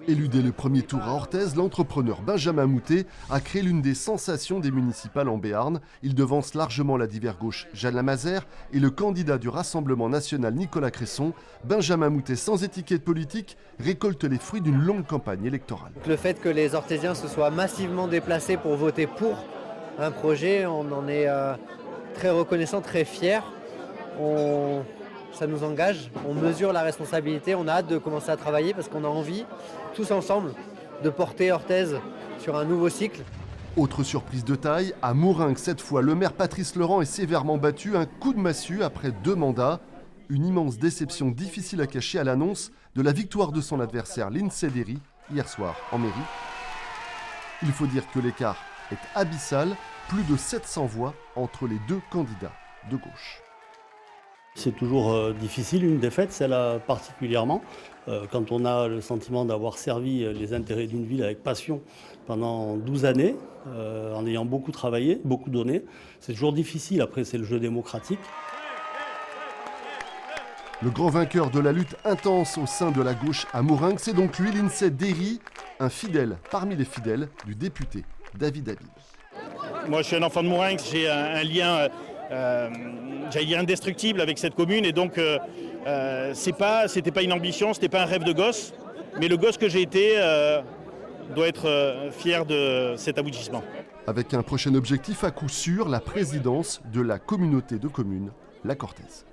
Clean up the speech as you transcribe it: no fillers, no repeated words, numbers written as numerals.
Élu dès le premier tour à Orthez, l'entrepreneur Benjamin Moutet a créé l'une des sensations des municipales en Béarn. Il devance largement la divers gauche Jeanne Lamazer et le candidat du Rassemblement national Nicolas Cresson. Benjamin Moutet, sans étiquette politique, récolte les fruits d'une longue campagne électorale. Le fait que les Orthésiens se soient massivement déplacés pour voter pour un projet, on en est très reconnaissant, très fiers. Ça nous engage, on mesure la responsabilité, on a hâte de commencer à travailler parce qu'on a envie, tous ensemble, de porter Orthez sur un nouveau cycle. Autre surprise de taille, à Mouringue cette fois, le maire Patrice Laurent est sévèrement battu, un coup de massue après 2 mandats. Une immense déception difficile à cacher à l'annonce de la victoire de son adversaire Lindsay Derry hier soir en mairie. Il faut dire que l'écart est abyssal, plus de 700 voix entre les 2 candidats de gauche. C'est toujours difficile, une défaite, celle-là particulièrement. Quand on a le sentiment d'avoir servi les intérêts d'une ville avec passion pendant 12 années, en ayant beaucoup travaillé, beaucoup donné, c'est toujours difficile. Après, c'est le jeu démocratique. Le grand vainqueur de la lutte intense au sein de la gauche à Mouringue, c'est donc lui, Lindsay Derry, un fidèle parmi les fidèles du député David Habib. Moi, je suis un enfant de Mouringue, j'ai un lien... j'allais dire indestructible avec cette commune et donc c'était pas une ambition, c'était pas un rêve de gosse, mais le gosse que j'ai été doit être fier de cet aboutissement. Avec un prochain objectif à coup sûr, la présidence de la communauté de communes, la Cortèze.